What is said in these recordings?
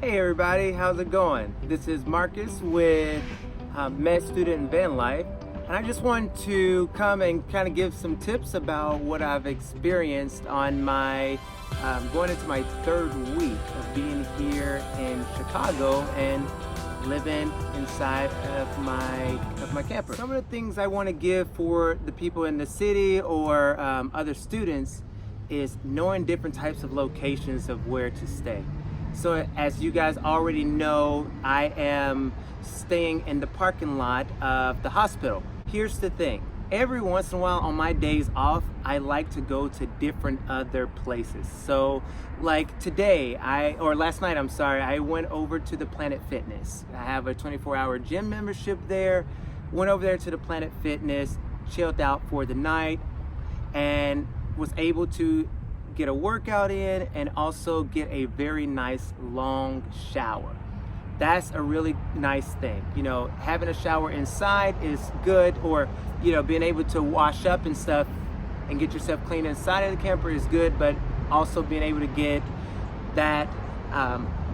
Hey everybody, how's it going? This is Markcus with med student in Vanlife, and I just wanted to come and kind of give some tips about what I've experienced on my going into my third week of being here in Chicago and living inside of my camper. Some of the things I want to give for the people in the city or other students is knowing different types of locations of where to stay. So as you guys already know, I am staying in the parking lot of the hospital. Here's the thing. Every once in a while on my days off, I like to go to different other places. So like today, last night, I went over to the Planet Fitness. I have a 24-hour gym membership there. Went over there to the Planet Fitness, chilled out for the night, and was able to get a workout in and also get a very nice long shower. That's a really nice thing. You know, having a shower inside is good, or, you know, being able to wash up and stuff and get yourself clean inside of the camper is good, but also being able to get that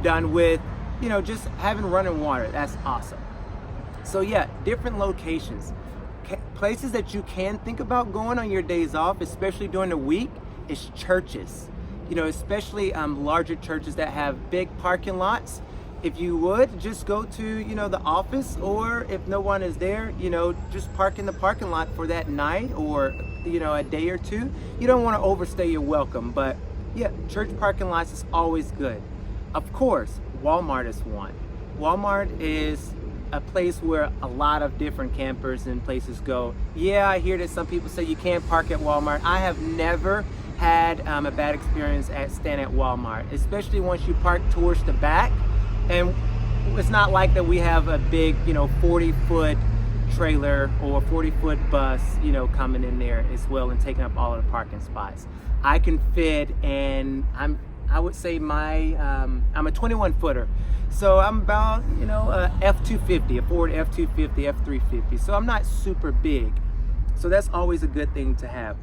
done with, you know, just having running water. That's awesome. So yeah, different locations. Places that you can think about going on your days off, especially during the week, is churches. You know, especially larger churches that have big parking lots. If you would, just go to, you know, the office, or if no one is there, you know, just park in the parking lot for that night or, you know, a day or two. You don't want to overstay your welcome, but yeah, church parking lots is always good. Of course, Walmart is one. Walmart is a place where a lot of different campers and places go. Yeah, I hear that some people say you can't park at Walmart. I have never had a bad experience at staying at Walmart, especially once you park towards the back. And it's not like that we have a big, you know, 40-foot trailer or 40-foot bus, you know, coming in there as well and taking up all of the parking spots. I can fit, and I would say I'm a 21-footer. So I'm about, you know, a F-250, a Ford F-250, F-350. So I'm not super big. So that's always a good thing to have.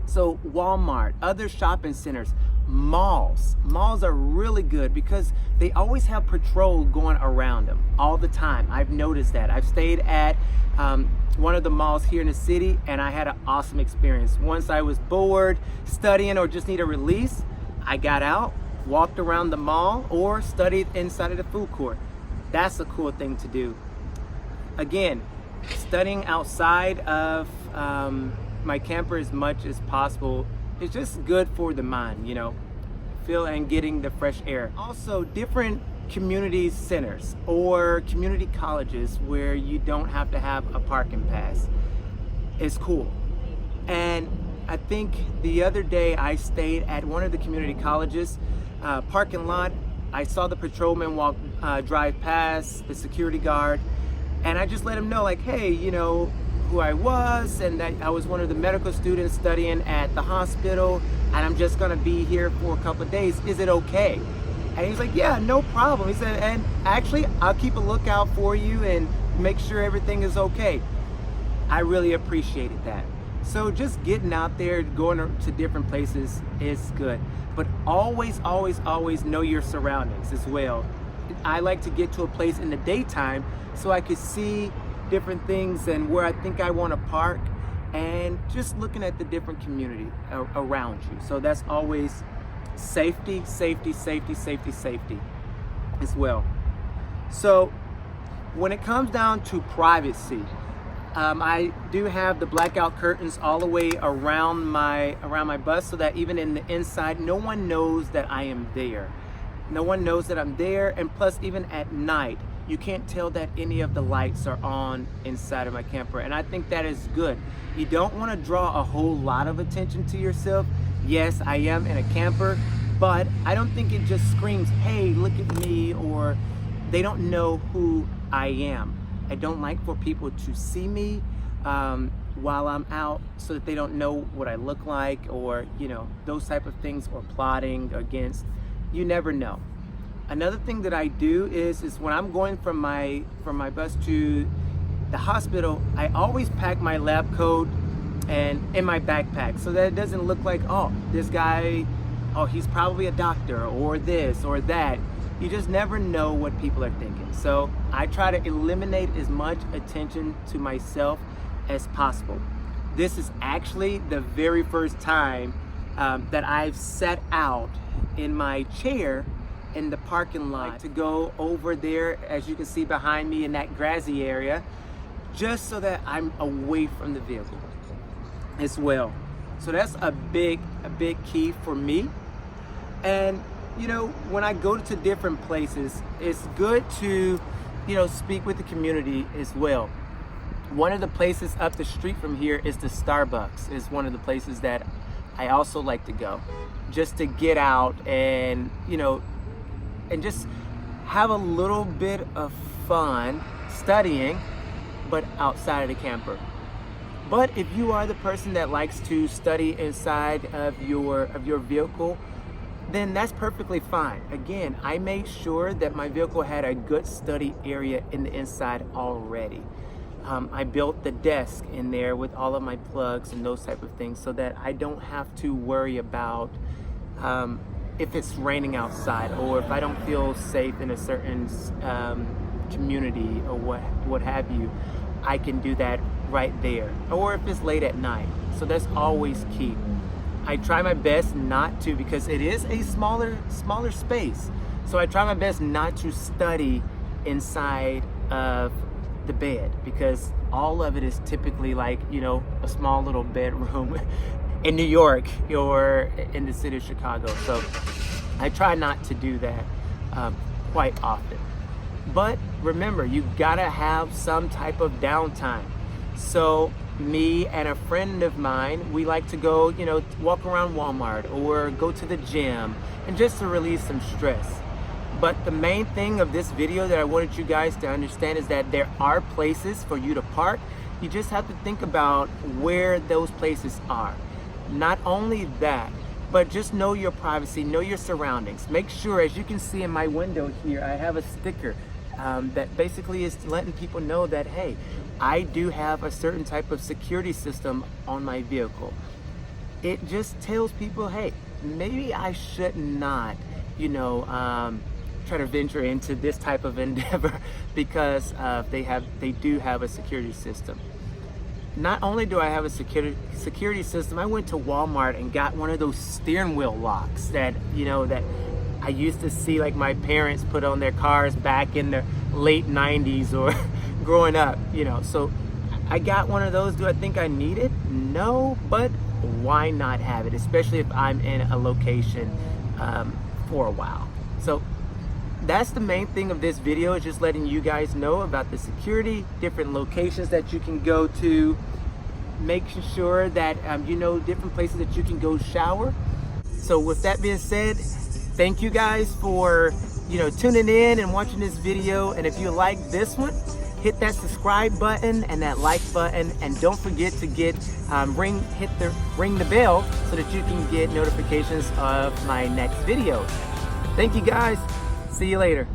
So Walmart, other shopping centers, malls. Malls are really good because they always have patrol going around them all the time. I've noticed that. I've stayed at one of the malls here in the city, and I had an awesome experience. Once I was bored, studying, or just need a release, I got out, walked around the mall, or studied inside of the food court. That's a cool thing to do. Again, studying outside of my camper as much as possible is just good for the mind, you know, and getting the fresh air. Also, different community centers or community colleges where you don't have to have a parking pass is cool. And I think the other day I stayed at one of the community colleges parking lot. I saw the patrolman drive past, the security guard, and I just let him know, like, hey, you know, who I was, and that I was one of the medical students studying at the hospital, and I'm just gonna be here for a couple of days. Is it okay? And he's like, yeah, no problem. He said, and actually, I'll keep a lookout for you and make sure everything is okay. I really appreciated that. So just getting out there, going to different places is good. But always, always, always know your surroundings as well. I like to get to a place in the daytime so I could see different things and where I think I want to park, and just looking at the different community around you. So that's always safety, safety, safety, safety, safety as well. So when it comes down to privacy, I do have the blackout curtains all the way around my bus, so that even in the inside, no one knows that I am there. No one knows that I'm there, and plus even at night, you can't tell that any of the lights are on inside of my camper, and I think that is good. You don't want to draw a whole lot of attention to yourself. Yes, I am in a camper, but I don't think it just screams, hey, look at me, or they don't know who I am. I don't like for people to see me while I'm out, so that they don't know what I look like, or, you know, those type of things, or plotting against. You never know. Another thing that I do is when I'm going from my bus to the hospital, I always pack my lab coat and in my backpack, so that it doesn't look like, oh, this guy, oh, he's probably a doctor or this or that. you just never know what people are thinking. So I try to eliminate as much attention to myself as possible. This is actually the very first time that I've sat out in my chair in the parking lot to go over there, as you can see behind me in that grassy area, just so that I'm away from the vehicle as well. So that's a big key for me. And you know, when I go to different places, it's good to, you know, speak with the community as well. One of the places up the street from here is the Starbucks. Is one of the places that I also like to go, just to get out and, you know, and just have a little bit of fun studying, but outside of the camper. But if you are the person that likes to study inside of your vehicle, then that's perfectly fine. Again, I made sure that my vehicle had a good study area in the inside already. I built the desk in there with all of my plugs and those type of things, so that I don't have to worry about if it's raining outside, or if I don't feel safe in a certain community or what have you. I can do that right there, or if it's late at night. So that's always key. I try my best not to, because it is a smaller space. So I try my best not to study inside of the bed, because all of it is typically like, you know, a small little bedroom in New York or in the city of Chicago. So I try not to do that quite often. But remember, you gotta have some type of downtime. So me and a friend of mine, we like to go, you know, walk around Walmart or go to the gym, and just to release some stress. But the main thing of this video that I wanted you guys to understand is that there are places for you to park. You just have to think about where those places are. Not only that, but just know your privacy, know your surroundings. Make sure, as you can see in my window here, I have a sticker that basically is letting people know that, hey, I do have a certain type of security system on my vehicle. It just tells people, hey, maybe I should not, you know, try to venture into this type of endeavor, because they do have a security system. Not only do I have a security system, I went to Walmart and got one of those steering wheel locks that, you know, that I used to see like my parents put on their cars back in the late 90s or growing up, you know. So I got one of those. Do I think I need it? No, but why not have it, especially if I'm in a location for a while. So that's the main thing of this video, is just letting you guys know about the security, different locations that you can go to, making sure that you know different places that you can go shower. So with that being said, thank you guys for, you know, tuning in and watching this video. And if you like this one, hit that subscribe button and that like button, and don't forget to ring the bell so that you can get notifications of my next video. Thank you guys. See you later.